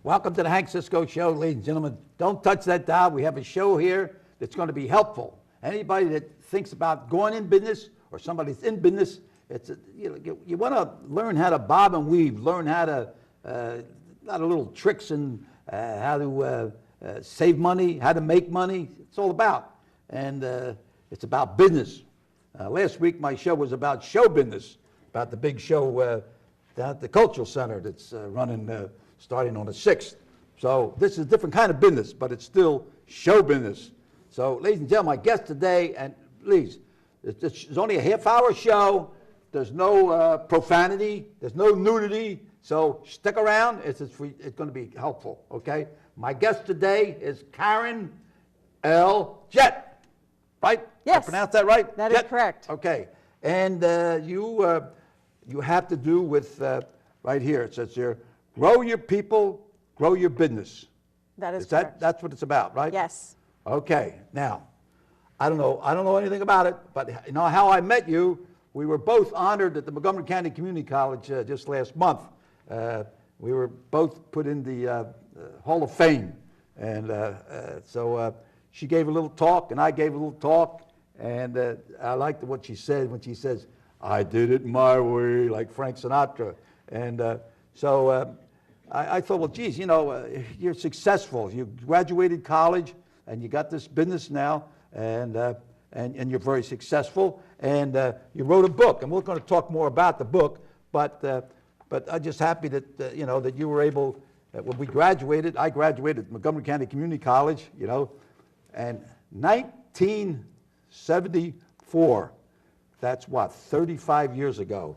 Welcome to the Hank Cisco Show, ladies and gentlemen. Don't touch that dial. We have a show here that's going to be helpful. Anybody that thinks about going in business or somebody that's in business, you want to learn how to bob and weave, learn how to, a lot of little tricks and how to save money, how to make money. It's all about. And it's about business. Last week my show was about show business, about the big show down at the Cultural Center that's running starting on the 6th. So this is a different kind of business, but it's still show business. So ladies and gentlemen, my guest today, and please, it's only a half-hour show. There's no profanity. There's no nudity. So stick around. It's going to be helpful, okay? My guest today is Karen L. Jett, right? Yes. I pronounced that right? That Jett? is correct. Okay. And you have to do with, right here, it says here, grow your people, grow your business. That is correct. That's what it's about, right? Yes. Okay. Now, I don't know anything about it, but you know how I met you. We were both honored at the Montgomery County Community College just last month. We were both put in the Hall of Fame, and so she gave a little talk, and I gave a little talk, and I liked what she said when she says, "I did it my way," like Frank Sinatra, and so I thought, well, geez, you know, you're successful. You graduated college, and you got this business now, and you're very successful, and you wrote a book, and we're going to talk more about the book, but I'm just happy that, you know, that you were able, when we graduated, I graduated at Montgomery County Community College, you know, and 1974, that's what, 35 years ago,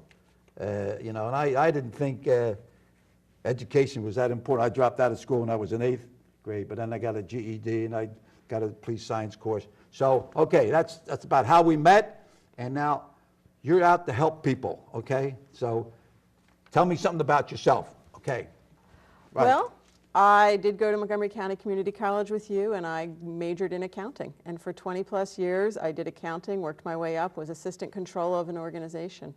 you know, and I didn't think education was that important. I dropped out of school when I was in 8th grade, but then I got a GED and I got a police science course. So, okay, that's about how we met, and now you're out to help people, okay? So tell me something about yourself, okay? Right. Well, I did go to Montgomery County Community College with you, and I majored in accounting. And for 20 plus years, I did accounting, worked my way up, was assistant controller of an organization.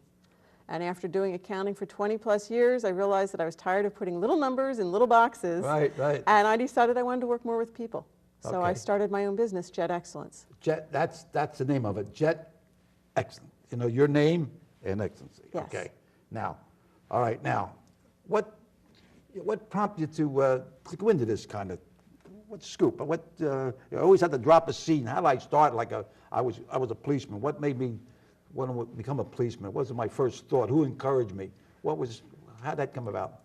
And after doing accounting for 20 plus years, I realized that I was tired of putting little numbers in little boxes. Right. And I decided I wanted to work more with people. So Okay. I started my own business, Jett Excellence. Jett, that's the name of it, Jett Excellence. You know, your name and excellency. Yes. Okay. Now, all right, now, what prompted you to go into this kind of, what scoop? What, you always had to drop a scene. How did I start like I was a policeman? What made me want to become a policeman? What was my first thought? Who encouraged me? How'd that come about?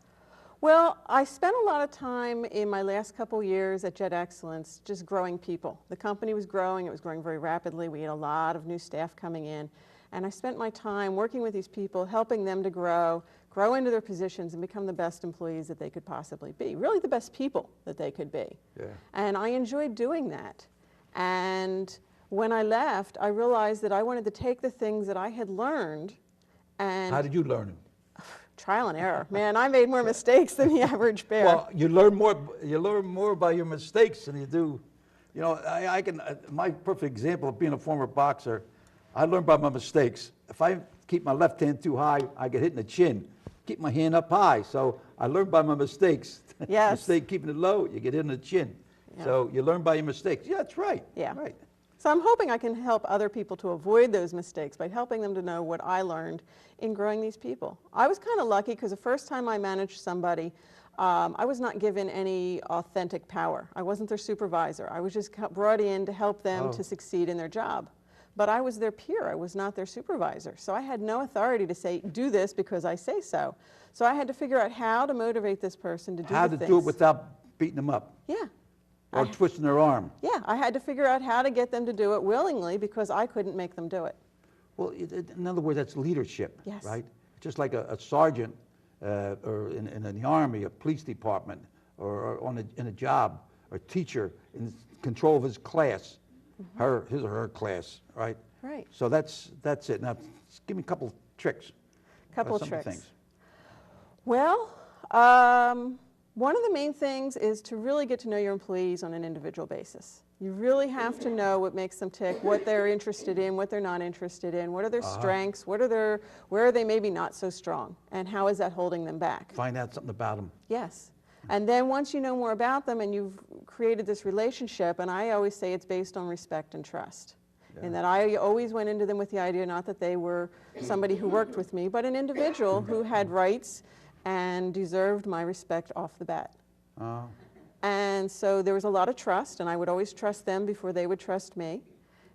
Well, I spent a lot of time in my last couple years at Jett Excellence just growing people. The company was growing. It was growing very rapidly. We had a lot of new staff coming in. And I spent my time working with these people, helping them to grow into their positions and become the best employees that they could possibly be, really the best people that they could be. Yeah. And I enjoyed doing that. And when I left, I realized that I wanted to take the things that I had learned and... How did you learn them? Trial and error. Man, I made more mistakes than the average bear. Well, you learn more by your mistakes than you do. You know, my perfect example of being a former boxer, I learned by my mistakes. If I keep my left hand too high, I get hit in the chin. Keep my hand up high. So I learned by my mistakes. Yes. Mistake keeping it low, you get hit in the chin. Yeah. So you learn by your mistakes. Yeah, that's right. Yeah. Right. So I'm hoping I can help other people to avoid those mistakes by helping them to know what I learned in growing these people. I was kind of lucky because the first time I managed somebody, I was not given any authentic power. I wasn't their supervisor. I was just brought in to help them to succeed in their job. But I was their peer. I was not their supervisor. So I had no authority to say, do this because I say so. So I had to figure out how to motivate this person to do How the to things. do it without beating them up. Yeah. Or twisting their arm. Yeah, I had to figure out how to get them to do it willingly because I couldn't make them do it. Well, in other words, that's leadership, Yes. right? Just like a sergeant or in the Army, a police department, or in a job, or teacher in control of his class, his or her class, right? Right. So that's it. Now, give me a couple tricks. Couple some tricks. Things. Well, one of the main things is to really get to know your employees on an individual basis. You really have to know what makes them tick, what they're interested in, what they're not interested in, what are their strengths, where are they maybe not so strong, and how is that holding them back? Find out something about them. Yes. And then once you know more about them and you've created this relationship, and I always say it's based on respect and trust. And that I always went into them with the idea not that they were somebody who worked with me, but an individual who had rights and deserved my respect off the bat. And so there was a lot of trust, and I would always trust them before they would trust me.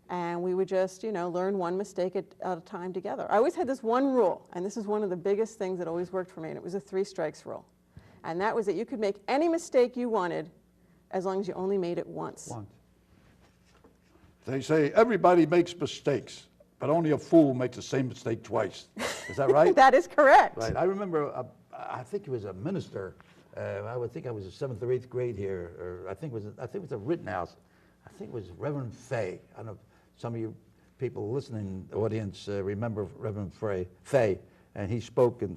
And we would just, you know, learn one mistake at a time together. I always had this one rule, and this is one of the biggest things that always worked for me, and it was a 3 strikes rule. And that was that you could make any mistake you wanted as long as you only made it once. They say everybody makes mistakes, but only a fool makes the same mistake twice. Is that right? That is correct. Right. I remember, I think he was a minister. I would think I was in 7th or 8th grade here, or I think it was a Rittenhouse. I think it was Reverend Fay. I don't know if some of you people listening, the audience, remember Reverend Fay, and he spoke and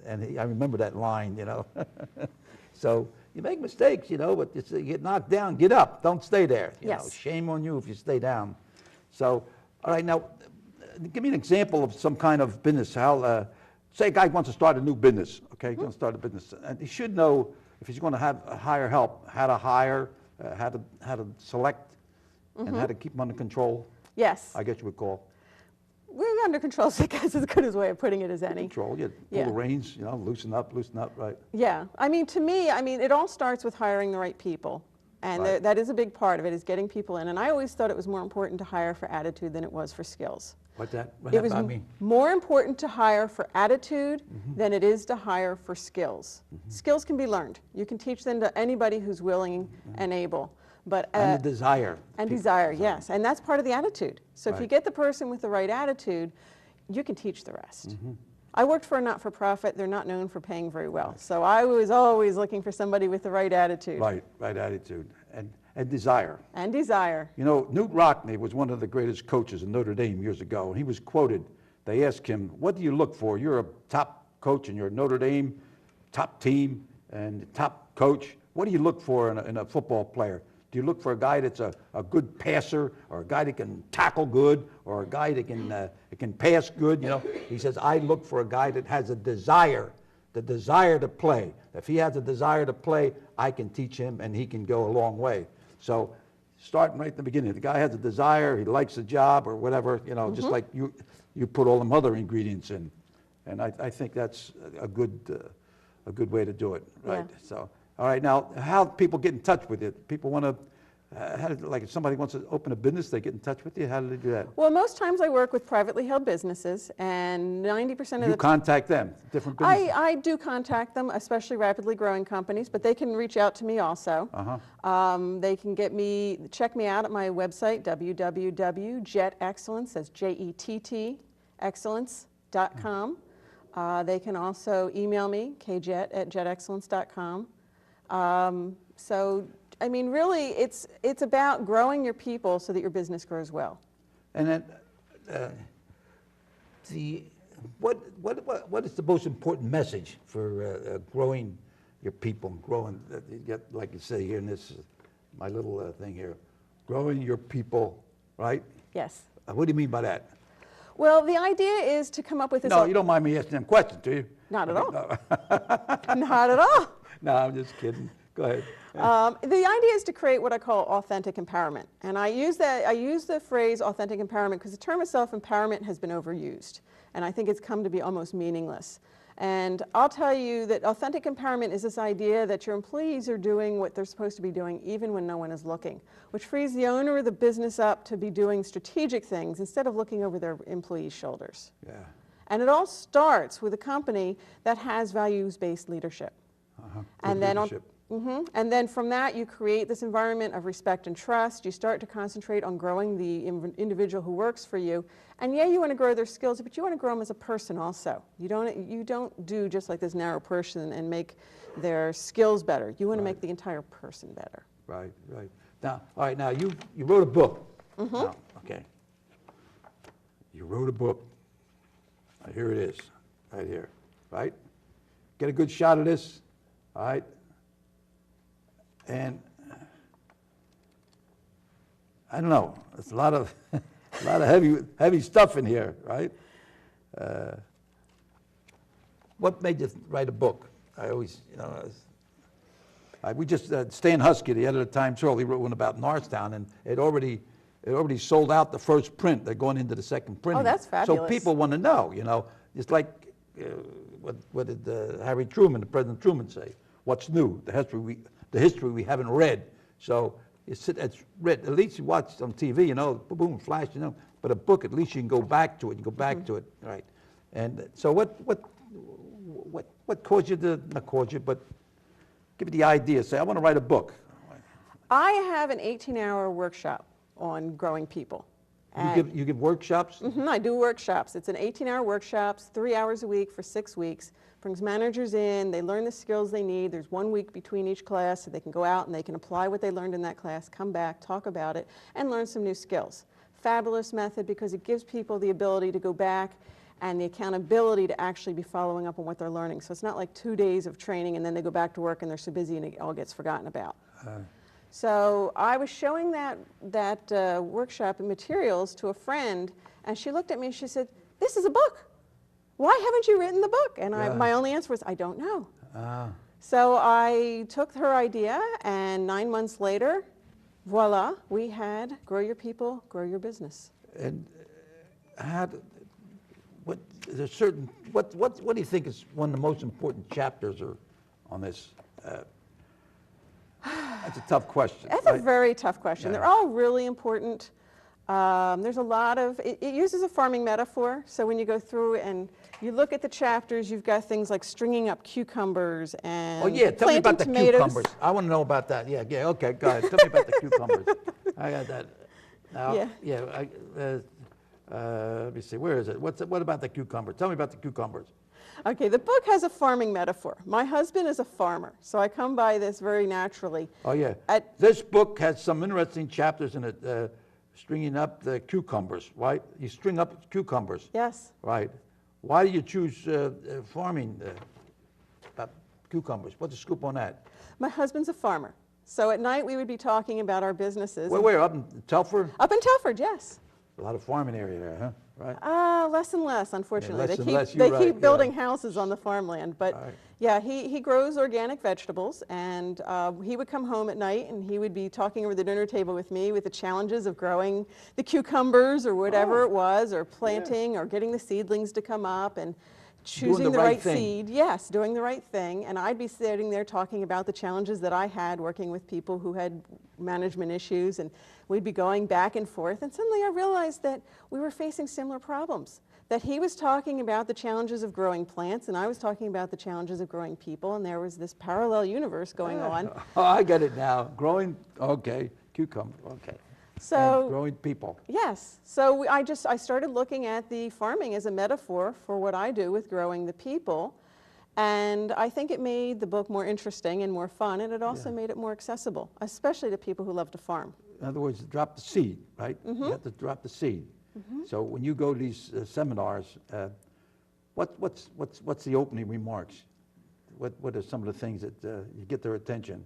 I remember that line, you know. So you make mistakes, you know, but you get knocked down, get up, don't stay there. You know, shame on you if you stay down. So, all right, now, give me an example of some kind of business. How, say a guy wants to start a new business, okay? He's going to start a business, and he should know if he's going to hire help, how to hire, how to select, and how to keep them under control. Yes. I guess you would call. We're under control, so I guess as good a way of putting it as any. Control, yeah. Pull the reins, you know, loosen up, right. Yeah. I mean, to me, it all starts with hiring the right people. And that is a big part of it, is getting people in. And I always thought it was more important to hire for attitude than it was for skills. What it was mean? More important to hire for attitude than it is to hire for skills. Skills can be learned. You can teach them to anybody who's willing and able. But, and the desire. And desire, yes. And that's part of the attitude. So if you get the person with the right attitude, you can teach the rest. I worked for a not-for-profit. They're not known for paying very well. So I was always looking for somebody with the right attitude. Right attitude. And desire. And desire. You know, Newt Rockne was one of the greatest coaches in Notre Dame years ago, and he was quoted. They asked him, what do you look for? You're a top coach in your Notre Dame, top team, and top coach. What do you look for in a football player? Do you look for a guy that's a good passer, or a guy that can tackle good, or a guy that can pass good? You know, he says, I look for a guy that has a desire, the desire to play. If he has a desire to play, I can teach him, and he can go a long way. So, starting right at the beginning, the guy has a desire, he likes the job, or whatever. You know, just like you put all them other ingredients in, and I think that's a good way to do it, right? Yeah. So. All right, now, how people get in touch with you? People want to, like if somebody wants to open a business, they get in touch with you? How do they do that? Well, most times I work with privately held businesses, and 90% of You contact them, different businesses? I do contact them, especially rapidly growing companies, but they can reach out to me also. They can check me out at my website, www.jettexcellence, that's Jett, excellence.com. They can also email me, kjett@jettexcellence.com. So, I mean, really, it's about growing your people so that your business grows well. And then, what is the most important message for growing your people, growing, like you say here in this, my little thing here, growing your people, right? Yes. What do you mean by that? Well, the idea is to come up with this. No, you don't mind me asking them questions, do you? Not at all. Not at all. No, I'm just kidding. Go ahead. The idea is to create what I call authentic empowerment. And I use the phrase authentic empowerment because the term of self-empowerment has been overused. And I think it's come to be almost meaningless. And I'll tell you that authentic empowerment is this idea that your employees are doing what they're supposed to be doing even when no one is looking, which frees the owner of the business up to be doing strategic things instead of looking over their employees' shoulders. Yeah. And it all starts with a company that has values-based leadership. And then from that, you create this environment of respect and trust. You start to concentrate on growing the individual who works for you. And yeah, you want to grow their skills, but you want to grow them as a person also. You don't do just like this narrow person and make their skills better. You want to make the entire person better. Right. Now, all right, now you wrote a book. Now, okay. You wrote a book. Here it is, right here, right? Get a good shot of this, all right? And I don't know, it's a lot of heavy stuff in here, right? What made you write a book? I always, We just, Stan Husky, the editor of Times Herald, he wrote one about Norristown, and it already sold out the first print. They're going into the second printing. Oh, that's fabulous. So people want to know, you know. It's like, what did Harry Truman, the President Truman, say? What's new? The history we haven't read. So it's read. At least you watch on TV, you know, boom, flash, you know. But a book, at least you can go back to it. You go back to it, right? And so what caused you to, not caused you, but give you the idea? Say, I want to write a book. I have an 18-hour workshop on growing people. You give workshops? I do workshops. It's an 18-hour workshops, 3 hours a week for 6 weeks. Brings managers in, they learn the skills they need. There's 1 week between each class so they can go out and they can apply what they learned in that class, come back, talk about it, and learn some new skills. Fabulous method because it gives people the ability to go back and the accountability to actually be following up on what they're learning. So it's not like 2 days of training and then they go back to work and they're so busy and it all gets forgotten about. So I was showing that workshop and materials to a friend, and she looked at me and she said, "This is a book. Why haven't you written the book?" And my only answer was, "I don't know." So I took her idea, and 9 months later, voila, we had Grow Your People, Grow Your Business. And what do you think is one of the most important chapters on this? That's a tough question. That's a very tough question. They're all really important. There's a lot of, it uses a farming metaphor. So when you go through and you look at the chapters, you've got things like stringing up cucumbers and tell me about the tomatoes. cucumbers. I want to know about that. Yeah, okay, go ahead. Tell me about the cucumbers. I got that. Now, let me see, where is it? What about the cucumbers? Tell me about the cucumbers. Okay, the book has a farming metaphor. My husband is a farmer, so I come by this very naturally. Oh, yeah. This book has some interesting chapters in it, stringing up the cucumbers, right? You string up cucumbers. Yes. Right. Why do you choose farming about cucumbers? What's the scoop on that? My husband's a farmer, so at night we would be talking about our businesses. Where, up in Telford? Up in Telford, yes. A lot of farming area there, huh? Right. Less and less, unfortunately. Yeah, they keep building houses on the farmland. But yeah, he grows organic vegetables, and he would come home at night and he would be talking over the dinner table with me with the challenges of growing the cucumbers or whatever it was, or planting or getting the seedlings to come up and choosing the right seed. Yes, doing the right thing. And I'd be sitting there talking about the challenges that I had working with people who had management issues, and we'd be going back and forth. And suddenly I realized that we were facing similar problems. That he was talking about the challenges of growing plants, and I was talking about the challenges of growing people, and there was this parallel universe going on. Oh, I get it now. Growing, okay, cucumber, okay. So and growing people. Yes. So I started looking at the farming as a metaphor for what I do with growing the people. And I think it made the book more interesting and more fun, and it also made it more accessible, especially to people who love to farm. In other words, drop the seed, right? You have to drop the seed. So when you go to these seminars, what's the opening remarks? What are some of the things that you get their attention?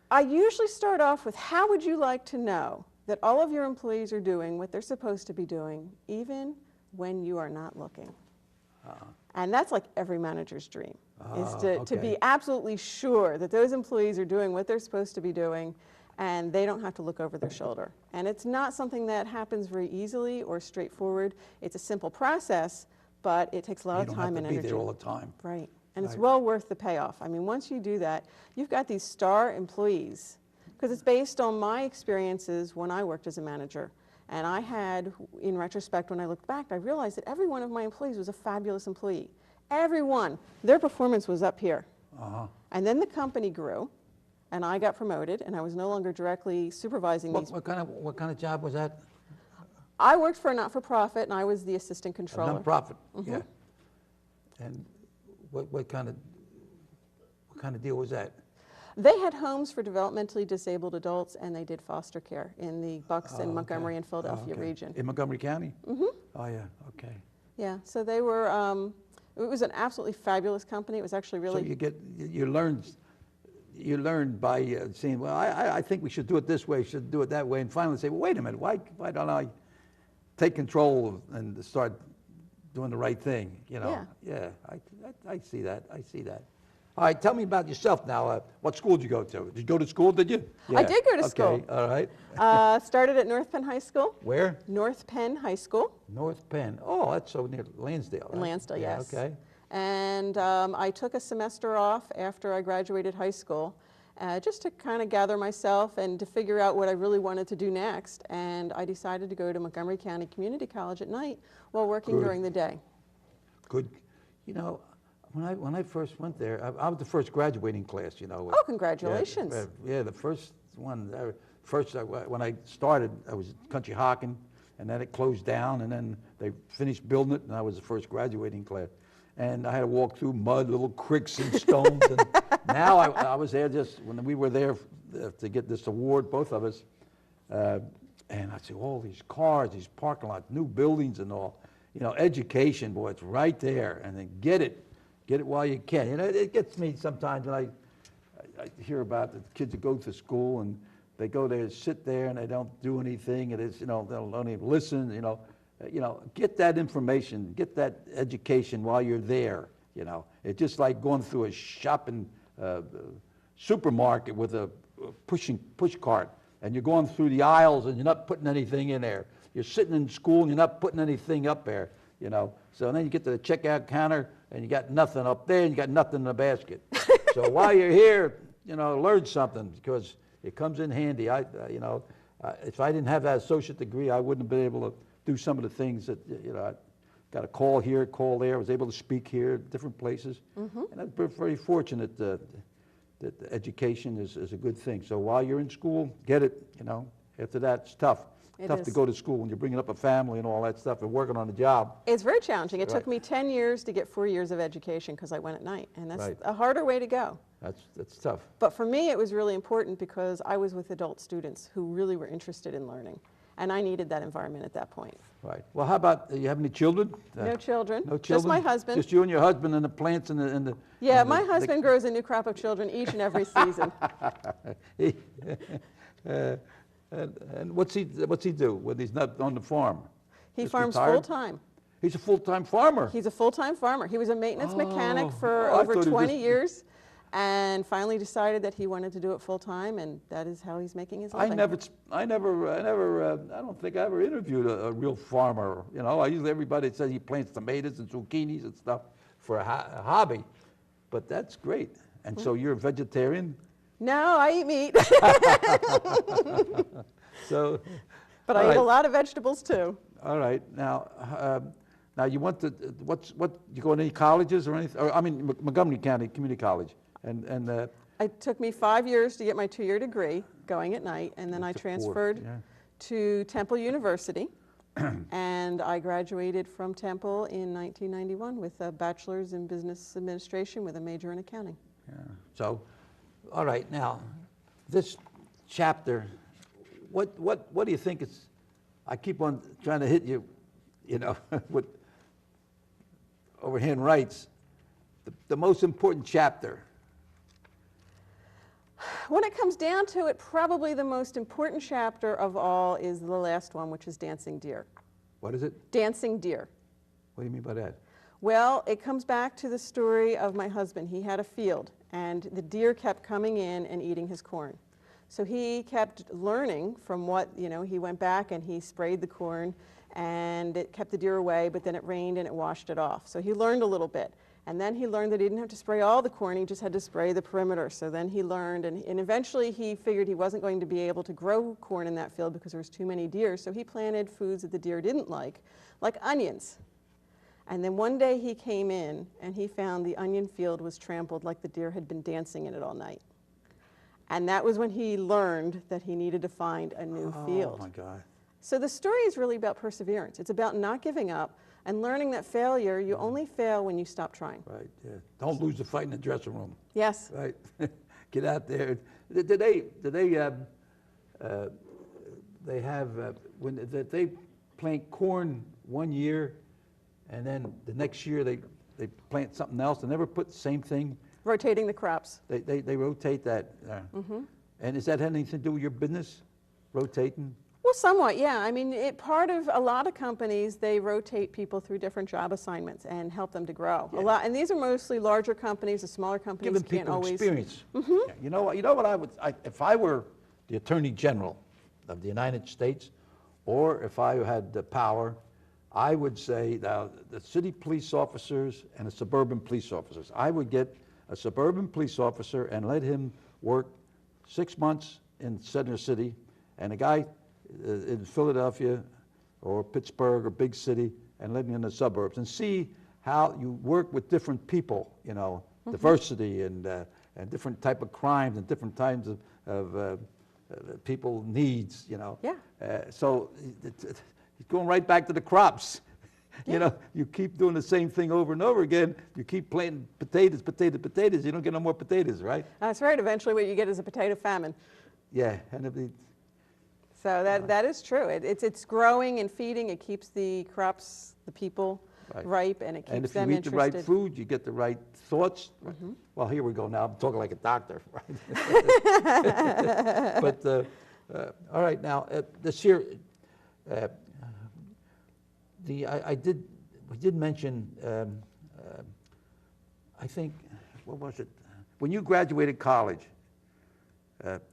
I usually start off with, how would you like to know that all of your employees are doing what they're supposed to be doing, even when you are not looking? And that's like every manager's dream, is to be absolutely sure that those employees are doing what they're supposed to be doing, and they don't have to look over their shoulder. And it's not something that happens very easily or straightforward. It's a simple process, but it takes a lot of time and energy. You don't have to be there all the time. Right. And it's well worth the payoff. I mean, once you do that, you've got these star employees, because it's based on my experiences when I worked as a manager. And I had, in retrospect, when I looked back, I realized that every one of my employees was a fabulous employee. Everyone. Their performance was up here. And then the company grew, and I got promoted, and I was no longer directly supervising these. What kind of job was that? I worked for a not-for-profit, and I was the assistant controller. A non-profit, yeah. And what kind of deal was that? They had homes for developmentally disabled adults, and they did foster care in the Bucks and Montgomery and Philadelphia region. In Montgomery County? Oh, yeah, okay. Yeah, so they were, it was an absolutely fabulous company. It was actually really... So you learn by seeing, well, I think we should do it this way, should do it that way, and finally say, well, wait a minute, why don't I take control and start doing the right thing, you know? Yeah. I see that, All right, tell me about yourself now. What school did you go to? Did you go to school, did you? I did go to okay, school. All right. Started at North Penn High School. Where? North Penn High School. North Penn. Oh, that's so near Lansdale, In right? Lansdale, Yeah, yes. okay. And I took a semester off after I graduated high school, just to kind of gather myself and to figure out what I really wanted to do next. And I decided to go to Montgomery County Community College at night while working Good. during the day. Good. You know, when I first went there, I was the first graduating class, you know. Oh, congratulations. Yeah, the first one, when I started, I was at Country Hockin, and then it closed down, and then they finished building it, and I was the first graduating class. And I had to walk through mud, little creeks and stones. And now I was there just when we were there to get this award, both of us. And I see all these cars, these parking lots, new buildings and all. You know, education, boy, it's right there. And then get it while you can. You know, it gets me sometimes when I hear about the kids that go to school and they go there, sit there, and they don't do anything. And it's, you know, they don't even listen. You know, get that information, get that education while you're there. You know, it's just like going through a shopping supermarket with a push cart, and you're going through the aisles and you're not putting anything in there. You're sitting in school and you're not putting anything up there. You know, so then you get to the checkout counter and you got nothing up there and you got nothing in the basket. So while you're here, you know, learn something because it comes in handy. You know, if I didn't have that associate degree, I wouldn't have been able to do some of the things that, you know, I got a call here, call there. I was able to speak here, different places. And I'm very fortunate that education is a good thing. So while you're in school, get it, you know. After that, it's tough. Tough to go to school when you're bringing up a family and all that stuff and working on the job. It's very challenging. It Right. took me 10 years to get 4 years of education because I went at night, and that's Right. a harder way to go. That's tough. But for me, it was really important because I was with adult students who really were interested in learning, and I needed that environment at that point. Right. Well, how about, you have any children? No children. No children? Just my husband. Just you and your husband and the plants and the Yeah, and my the- husband grows a new crop of children each and every season. And what's he do when he's not on the farm? He Just farms retired? full-time. He's a full-time farmer. He's a full-time farmer. He was a maintenance mechanic for I over thought he 20 just- years and finally decided that he wanted to do it full-time, and that is how he's making his living. I don't think I ever interviewed a real farmer. You know, everybody says he plants tomatoes and zucchinis and stuff for a hobby, but that's great. And so you're a vegetarian? No, I eat meat, So, but all I eat a right. lot of vegetables too. All right. Now you went to you go to any colleges or anything? Or, I mean, Montgomery County Community College, and It took me 5 years to get my 2-year degree going at night, and then I took 4, transferred yeah. to Temple University, and I graduated from Temple in 1991 with a bachelor's in business administration with a major in accounting. yeah. So, all right. Now, this chapter, what do you think is? I keep on trying to hit you, you know, with overhand rights. The most important chapter. When it comes down to it, probably the most important chapter of all is the last one, which is Dancing Deer. What is it? Dancing Deer. What do you mean by that? Well, it comes back to the story of my husband. He had a field, and the deer kept coming in and eating his corn. So he kept learning from what, you know, he went back and he sprayed the corn, and it kept the deer away, but then it rained and it washed it off. So he learned a little bit. And then he learned that he didn't have to spray all the corn, he just had to spray the perimeter. So then he learned, and eventually he figured he wasn't going to be able to grow corn in that field because there was too many deer. So he planted foods that the deer didn't like onions. And then one day he came in and he found the onion field was trampled like the deer had been dancing in it all night. And that was when he learned that he needed to find a new field. Oh my God. So the story is really about perseverance. It's about not giving up and learning that failure, you only fail when you stop trying. Right. Yeah. Don't lose the fight in the dressing room. Yes. Right. Get out there. Did they have when they plant corn one year, and then the next year they plant something else? They never put the same thing. Rotating the crops. They rotate that. And does that have anything to do with your business? Rotating? Well, somewhat, yeah. I mean, part of a lot of companies, they rotate people through different job assignments and help them to grow. Yeah. A lot, and these are mostly larger companies. The smaller companies Giving can't people always. experience. Yeah, you know what I would, if I were the Attorney General of the United States, or if I had the power, I would say now the city police officers and the suburban police officers, I would get a suburban police officer and let him work 6 months in center city, and a guy in Philadelphia or Pittsburgh or big city, and living in the suburbs, and see how you work with different people, you know, diversity and different type of crimes and different types of people needs, you know. Yeah. So it's going right back to the crops. You know, you keep doing the same thing over and over again. You keep planting potatoes, potatoes. You don't get no more potatoes, right? That's right. Eventually, what you get is a potato famine. Yeah, and So that is true. It's growing and feeding. It keeps the crops, the people, Right. ripe, and it keeps and if them you eat the interested. right food, you get the right thoughts. Well, here we go now. I'm talking like a doctor, right? But all right, now this year, we did mention. I think, what was it? When you graduated college,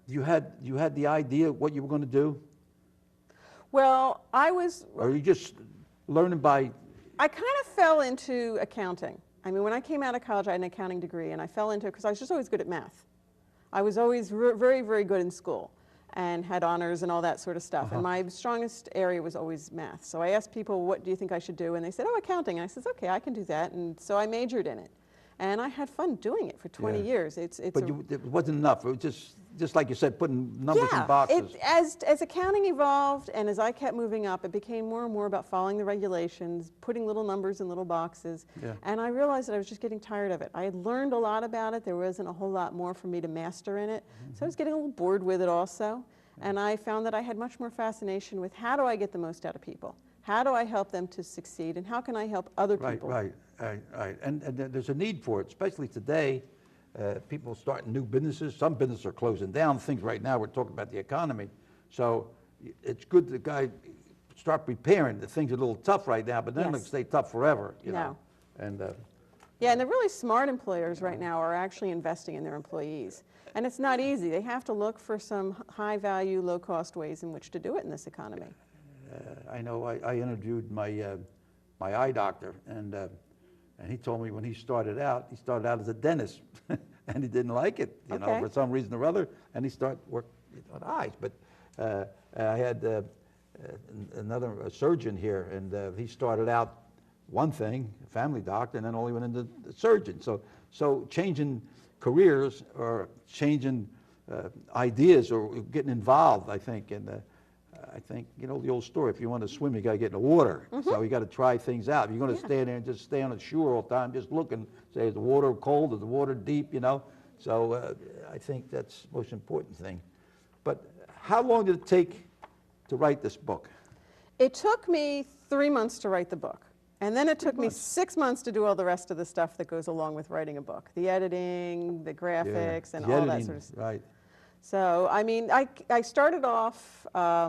you had the idea of what you were going to do, Well, or you just learning by? I kind of fell into accounting. I mean, when I came out of college, I had an accounting degree, and I fell into it because I was just always good at math. I was always very, very good in school and had honors and all that sort of stuff. And my strongest area was always math. So I asked people, what do you think I should do? And they said, oh, accounting. And I said, okay, I can do that. And so I majored in it. And I had fun doing it for 20 Yeah. years. But it wasn't enough. It was just like you said, putting numbers in boxes. As accounting evolved and as I kept moving up, it became more and more about following the regulations, putting little numbers in little boxes. Yeah. And I realized that I was just getting tired of it. I had learned a lot about it. There wasn't a whole lot more for me to master in it. So I was getting a little bored with it also. And I found that I had much more fascination with how do I get the most out of people? How do I help them to succeed? And how can I help other people? Right. And there's a need for it, especially today. People starting new businesses. Some businesses are closing down. Things right now, we're talking about the economy. So it's good the guy start preparing. The things are a little tough right now, but then Yes. it'll stay tough forever, you No. know. And Yeah, and the really smart employers right now are actually investing in their employees. And it's not easy. They have to look for some high-value, low-cost ways in which to do it in this economy. I know I interviewed my eye doctor, and he told me when he started out as a dentist, and he didn't like it, you know, Okay. for some reason or other, and he started working on eyes. But I had another surgeon here, and he started out one thing, a family doctor, and then only went into the surgeon. So changing careers or changing ideas or getting involved, I think, and I think, you know, the old story, if you want to swim, you got to get in the water. So you got to try things out. If you're going to stand there and just stay on the shore all the time, just looking, say, is the water cold, is the water deep, you know? So I think that's the most important thing. But how long did it take to write this book? It took me 3 months to write the book. And then it took me 6 months to do all the rest of the stuff that goes along with writing a book. The editing, the graphics, and the all editing, that sort of stuff. Right. So, I mean, I started off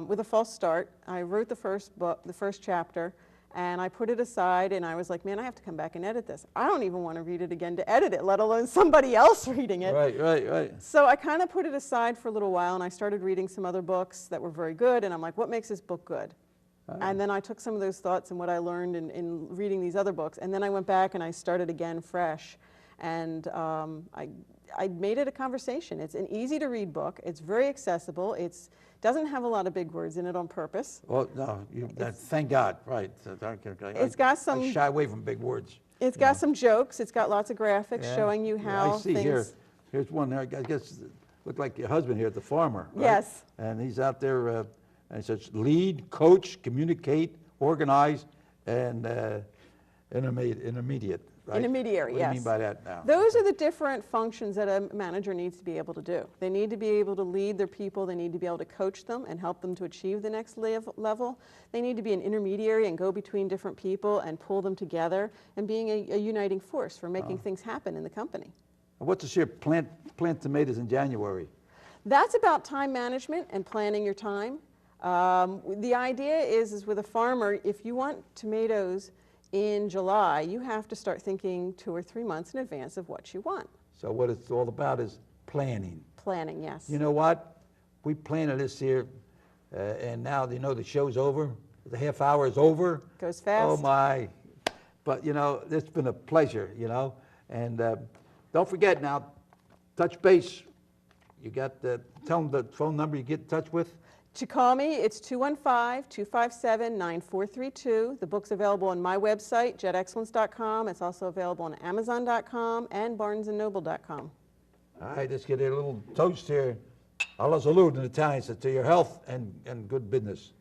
with a false start. I wrote the first book, the first chapter, and I put it aside, and I was like, man, I have to come back and edit this. I don't even want to read it again to edit it, let alone somebody else reading it. Right. So I kind of put it aside for a little while, and I started reading some other books that were very good, and I'm like, what makes this book good? And then I took some of those thoughts and what I learned in reading these other books, and then I went back and I started again fresh. And I made it a conversation. It's an easy-to-read book. It's very accessible. It doesn't have a lot of big words in it on purpose. Well, no, thank God, right. It's got some- I shy away from big words. It's got some jokes. It's got lots of graphics Yeah. showing you how I see things... here's one there, I guess, looked like your husband here, the farmer, right? Yes. And he's out there, and it says, lead, coach, communicate, organize, and intermediate, right? Intermediary, What do you yes. mean by that now? Those are the different functions that a manager needs to be able to do. They need to be able to lead their people. They need to be able to coach them and help them to achieve the next level. They need to be an intermediary and go between different people and pull them together and being a uniting force for making things happen in the company. What's this here, plant tomatoes in January? That's about time management and planning your time. The idea is with a farmer, if you want tomatoes in July, you have to start thinking 2 or 3 months in advance of what you want. So what it's all about is planning. Planning, yes. You know what? We planted this here, and now, you know, the show's over. The half hour is over. Goes fast. Oh, my. But, you know, it's been a pleasure, you know. And don't forget now, touch base. You got the, tell them the phone number you get in touch with. To call me, it's 215-257-9432. The book's available on my website, jettexcellence.com. It's also available on amazon.com and barnesandnoble.com. All right, let's get a little toast here. Alla salute in Italian, so to your health and good business.